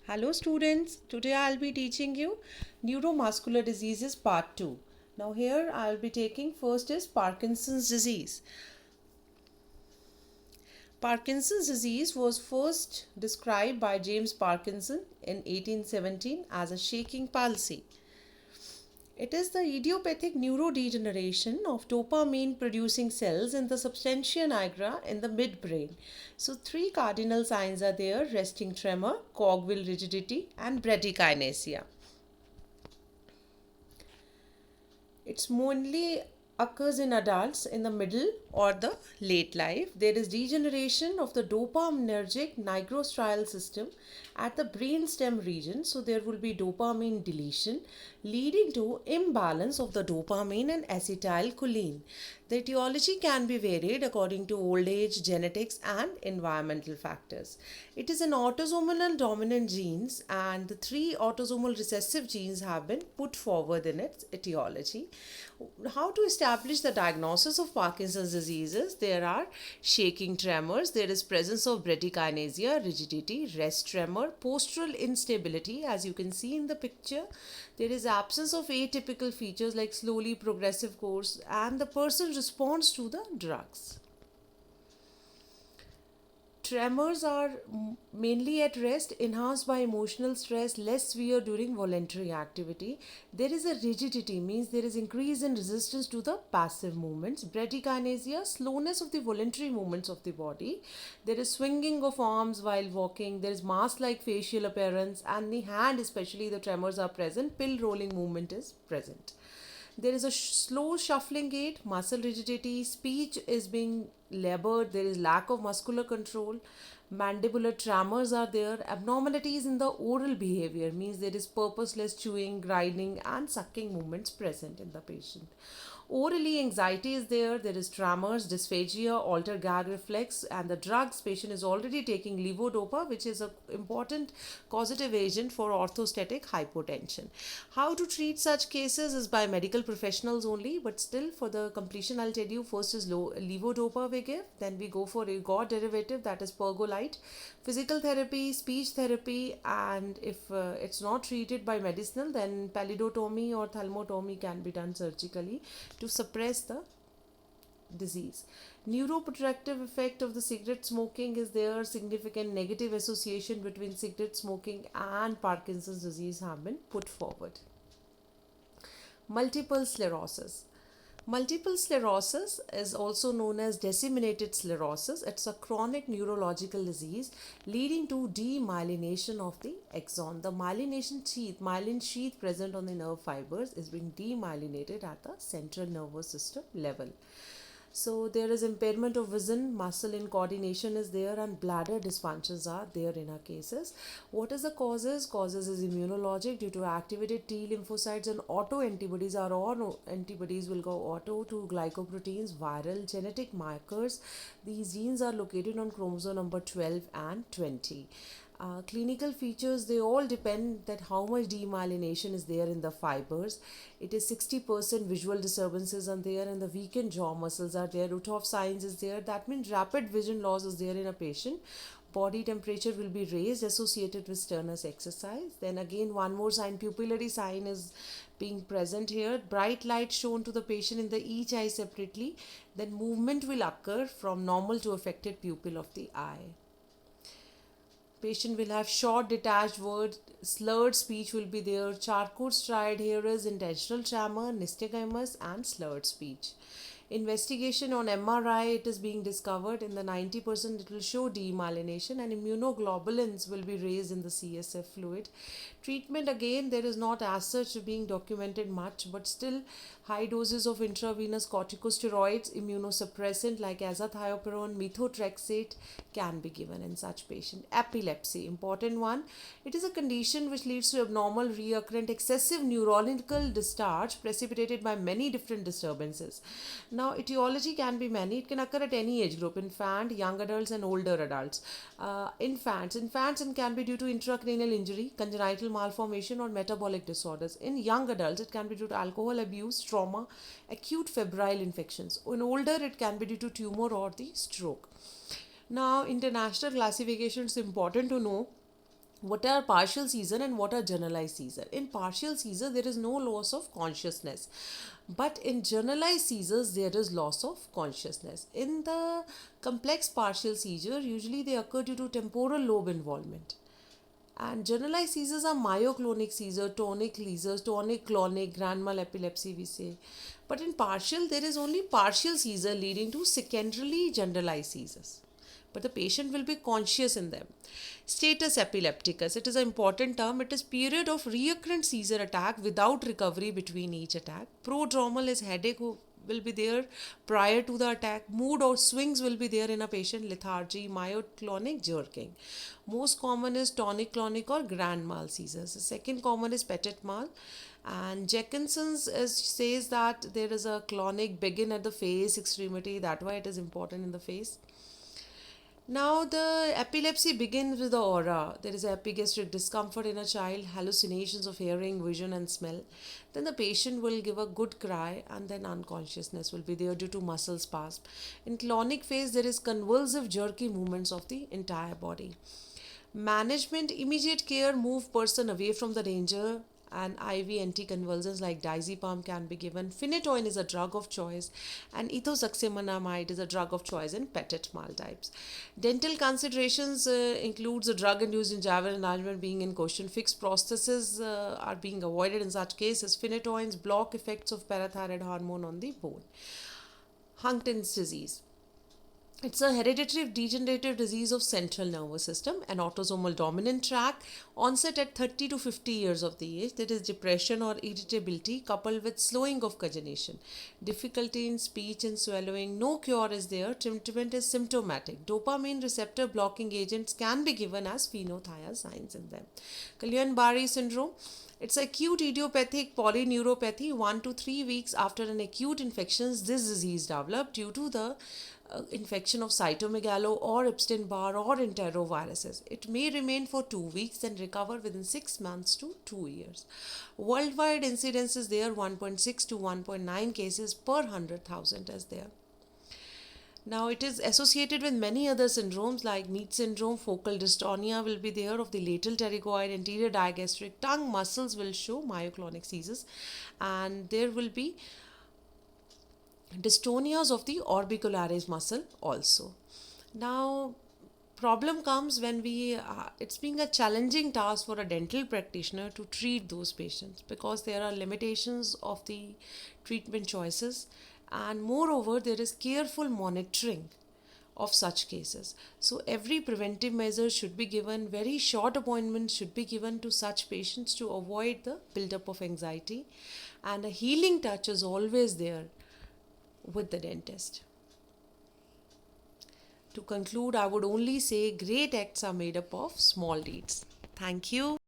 Hello students, today I'll be teaching you neuromuscular diseases part 2. Now here I'll be taking first is Parkinson's disease. Parkinson's disease was first described by James Parkinson in 1817 as a shaking palsy. It is the idiopathic neurodegeneration of dopamine producing cells in the substantia nigra in the midbrain. So, three cardinal signs are there: resting tremor, cogwheel rigidity, and bradykinesia. It's mainly occurs in adults in the middle or the late life. There is degeneration of the dopaminergic nigrostrial system at the brainstem region. So there will be dopamine deletion leading to imbalance of the dopamine and acetylcholine. The etiology can be varied according to old age, genetics, and environmental factors. It is an autosomal dominant genes, and the three autosomal recessive genes have been put forward in its etiology. How to establish the diagnosis of Parkinson's diseases? There are shaking tremors, there is presence of bradykinesia, rigidity, rest tremor, postural instability, as you can see in the picture. There is absence of atypical features like slowly progressive course, and the person responds to the drugs. Tremors are mainly at rest, enhanced by emotional stress, less severe during voluntary activity. There is a rigidity, means there is increase in resistance to the passive movements. Bradykinesia, slowness of the voluntary movements of the body. There is swinging of arms while walking. There is mask-like facial appearance, and the hand, especially the tremors are present. Pill rolling movement is present. There is a slow shuffling gait, muscle rigidity, speech is being labored, there is lack of muscular control, mandibular tremors are there, abnormalities in the oral behavior, means there is purposeless chewing, grinding, and sucking movements present in the patient. Orally, anxiety is there is tremors, dysphagia, altered gag reflex, and the drugs patient is already taking levodopa, which is an important causative agent for orthostatic hypotension. How to treat such cases is by medical professionals only, but still for the completion, I'll tell you first is levodopa we give, then we go for a god derivative, that is pergolide, physical therapy, speech therapy, and if it's not treated by medicinal, then palidotomy or thalmotomy can be done surgically to suppress the disease. Neuroprotective effect of the cigarette smoking is there. Significant negative association between cigarette smoking and Parkinson's disease have been put forward. Multiple sclerosis. Multiple sclerosis is also known as disseminated sclerosis. It's a chronic neurological disease leading to demyelination of the axon. The myelin sheath present on the nerve fibers is being demyelinated at the central nervous system level. So there is impairment of vision, muscle and coordination is there, and bladder dysfunctions are there in our cases. What is the causes? Causes is immunologic due to activated T lymphocytes and autoantibodies. Our all antibodies will go auto to glycoproteins, viral, genetic markers. These genes are located on chromosome number 12 and 20. Clinical features, they all depend that how much demyelination is there in the fibers. It is 60% visual disturbances are there, and the weakened jaw muscles are there. Root signs is there, that means rapid vision loss is there in a patient. Body temperature will be raised associated with strenuous exercise. Then again one more sign, pupillary sign is being present here. Bright light shown to the patient in the each eye separately. Then movement will occur from normal to affected pupil of the eye. Patient will have short detached words, slurred speech will be there. Charcot striated here is intentional tremor, nystagmus, and slurred speech. Investigation on MRI, it is being discovered in the 90% it will show demyelination, and immunoglobulins will be raised in the CSF fluid. Treatment, again there is not as such being documented much, but still high doses of intravenous corticosteroids, immunosuppressant like azathioprine, methotrexate can be given in such patient. Epilepsy, important one. It is a condition which leads to abnormal recurrent excessive neurological discharge precipitated by many different disturbances. Now, etiology can be many. It can occur at any age group: infant, young adults, and older adults. Infants and can be due to intracranial injury, congenital malformation, or metabolic disorders. In young adults, it can be due to alcohol abuse, trauma, acute febrile infections. In older, it can be due to tumor or the stroke. Now, international classification is important to know. what are partial seizure and what are generalized seizure. In partial seizure there is no loss of consciousness, but in generalized seizures there is loss of consciousness. In the complex partial seizure, usually they occur due to temporal lobe involvement. And generalized seizures are myoclonic seizure, tonic seizures, tonic clonic, grand mal epilepsy we say. But in partial, there is only partial seizure leading to secondarily generalized seizures. But the patient will be conscious in them. Status epilepticus, it is an important term. It is period of recurrent seizure attack without recovery between each attack. Prodromal is headache will be there prior to the attack. Mood or swings will be there in a patient. Lethargy, myoclonic jerking. Most common is tonic clonic or grand mal seizures. The second common is petit mal. And Jenkinson's says that there is a clonic begin at the face extremity. That's why it is important in the face. Now, the epilepsy begins with the aura. There is epigastric discomfort in a child, hallucinations of hearing, vision, and smell. Then the patient will give a good cry, and then unconsciousness will be there due to muscle spasm. In clonic phase, there is convulsive, jerky movements of the entire body. Management, immediate care, move person away from the danger, and IV anticonvulsants like diazepam can be given. Phenytoin is a drug of choice, and ethosuximide is a drug of choice in petit mal types. Dental considerations includes a drug-induced gingival enlargement being in question. Fixed prostheses are being avoided in such cases. Phenytoins block effects of parathyroid hormone on the bone. Huntington's disease. It's a hereditary degenerative disease of central nervous system, an autosomal dominant track, onset at 30 to 50 years of the age. That is depression or irritability coupled with slowing of coordination, difficulty in speech and swallowing. No cure is there. Treatment is symptomatic. Dopamine receptor blocking agents can be given as phenothiazines in them. Guillain-Barré syndrome. It's acute idiopathic polyneuropathy. 1 to 3 weeks after an acute infection, this disease developed due to the infection of cytomegalo or Epstein-Barr or enteroviruses. It may remain for 2 weeks and recover within 6 months to 2 years. Worldwide incidence is there 1.6 to 1.9 cases per 100,000 as there. Now it is associated with many other syndromes like Mead syndrome, focal dystonia will be there of the lateral pterygoid, anterior digastric, tongue muscles will show myoclonic seizures, and there will be dystonias of the orbicularis muscle also. Now problem comes when it's being a challenging task for a dental practitioner to treat those patients because there are limitations of the treatment choices, and moreover there is careful monitoring of such cases. So every preventive measure should be given, very short appointments should be given to such patients to avoid the buildup of anxiety, and a healing touch is always there with the dentist. To conclude, I would only say great acts are made up of small deeds. Thank you.